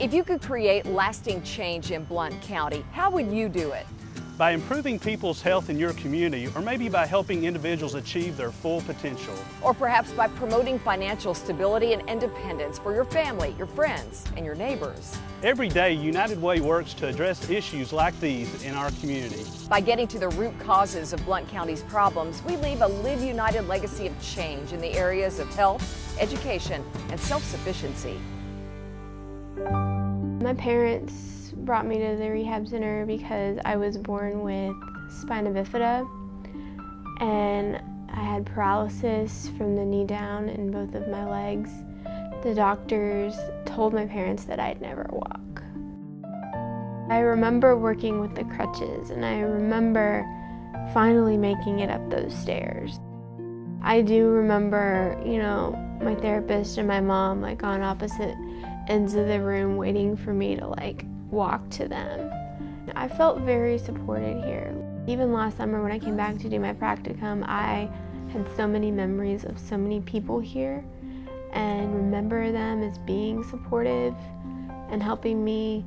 If you could create lasting change in Blount County, how would you do it? By improving people's health in your community, or maybe by helping individuals achieve their full potential. Or perhaps by promoting financial stability and independence for your family, your friends, and your neighbors. Every day, United Way works to address issues like these in our community. By getting to the root causes of Blount County's problems, we leave a Live United legacy of change in the areas of health, education, and self-sufficiency. My parents brought me to the rehab center because I was born with spina bifida and I had paralysis from the knee down in both of my legs. The doctors told my parents that I'd never walk. I remember working with the crutches and I remember finally making it up those stairs. I do remember, my therapist and my mom on opposite ends of the room waiting for me to walk to them. I felt very supported here. Even last summer when I came back to do my practicum, I had so many memories of so many people here and remember them as being supportive and helping me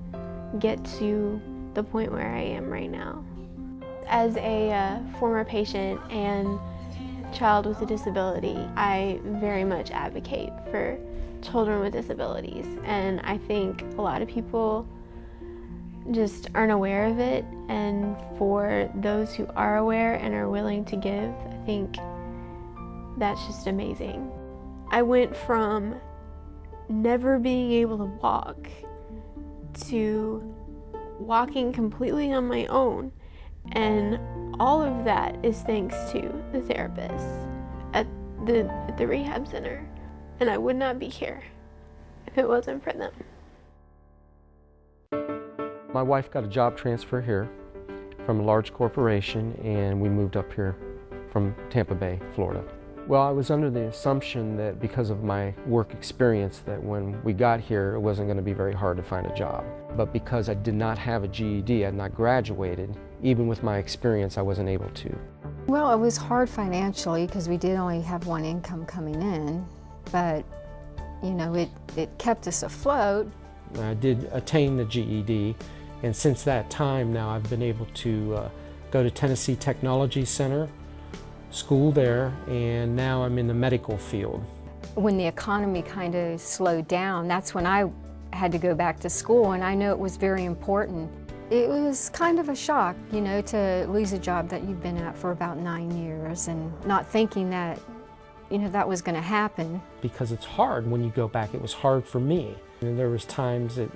get to the point where I am right now. As a former patient and child with a disability, I very much advocate for children with disabilities, and I think a lot of people just aren't aware of it, and for those who are aware and are willing to give, I think that's just amazing. I went from never being able to walk to walking completely on my own, and all of that is thanks to the therapists at the rehab center, and I would not be here if it wasn't for them. My wife got a job transfer here from a large corporation, and we moved up here from Tampa Bay, Florida. Well, I was under the assumption that because of my work experience that when we got here it wasn't going to be very hard to find a job. But because I did not have a GED, I had not graduated, even with my experience I wasn't able to. Well, it was hard financially because we did only have one income coming in, but it kept us afloat. I did attain the GED, and since that time now I've been able to go to Tennessee Technology Center, school there, and now I'm in the medical field. When the economy kind of slowed down, that's when I had to go back to school, and I know it was very important. It was kind of a shock, to lose a job that you've been at for about 9 years and not thinking that, that was going to happen. Because it's hard when you go back. It was hard for me. And there was times that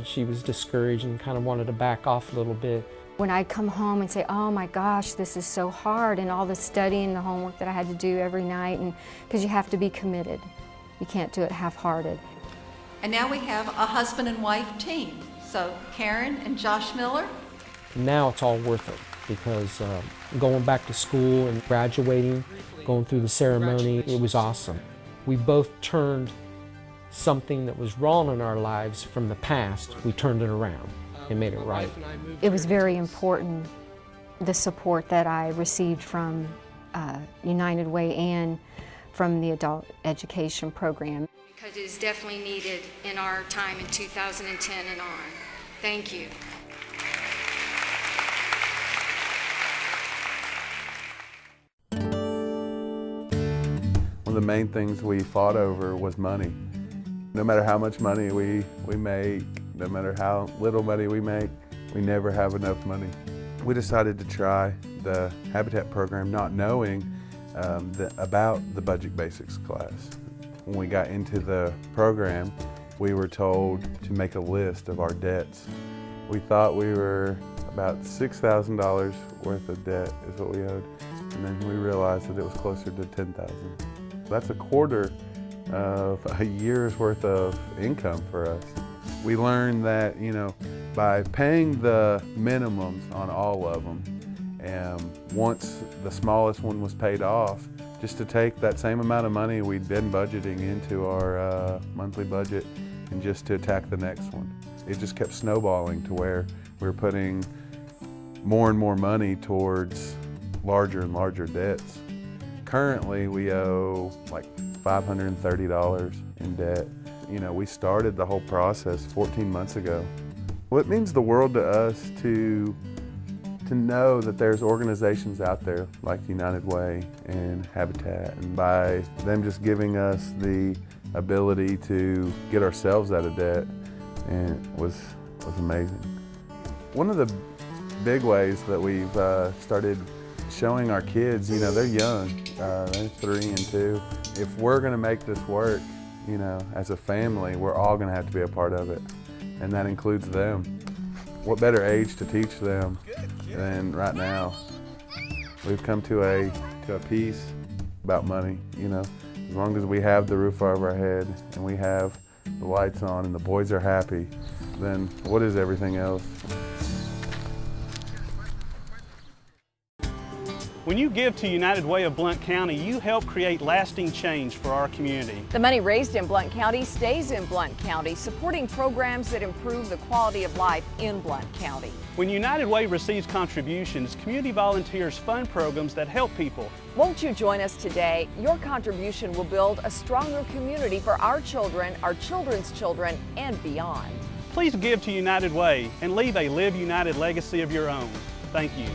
she was discouraged and kind of wanted to back off a little bit. When I'd come home and say, oh my gosh, this is so hard, and all the studying, the homework that I had to do every night, and because you have to be committed. You can't do it half-hearted. And now we have a husband and wife team. So Karen and Josh Miller. Now it's all worth it because going back to school and graduating, going through the ceremony, it was awesome. We both turned something that was wrong in our lives from the past, we turned it around and made it right. It was very important, the support that I received from United Way and from the adult education program. Because it is definitely needed in our time in 2010 and on. Thank you. One of the main things we fought over was money. No matter how much money we make, no matter how little money we make, we never have enough money. We decided to try the Habitat program not knowing about the Budget Basics class. When we got into the program, we were told to make a list of our debts. We thought we were about $6,000 worth of debt is what we owed, and then we realized that it was closer to $10,000. That's a quarter of a year's worth of income for us. We learned that, by paying the minimums on all of them, and once the smallest one was paid off, just to take that same amount of money we'd been budgeting into our monthly budget and just to attack the next one. It just kept snowballing to where we were putting more and more money towards larger and larger debts. Currently, we owe like $530 in debt. You know, we started the whole process 14 months ago. Well, it means the world to us to know that there's organizations out there like United Way and Habitat, and by them just giving us the ability to get ourselves out of debt, and it was amazing. One of the big ways that we've started showing our kids, you know, they're young, they're 3 and 2. If we're gonna make this work, you know, as a family, we're all gonna have to be a part of it, and that includes them. What better age to teach them than right now? We've come to a peace about money, you know. As long as we have the roof over our head and we have the lights on and the boys are happy, then what is everything else? When you give to United Way of Blount County, you help create lasting change for our community. The money raised in Blount County stays in Blount County, supporting programs that improve the quality of life in Blount County. When United Way receives contributions, community volunteers fund programs that help people. Won't you join us today? Your contribution will build a stronger community for our children, our children's children, and beyond. Please give to United Way and leave a Live United legacy of your own. Thank you.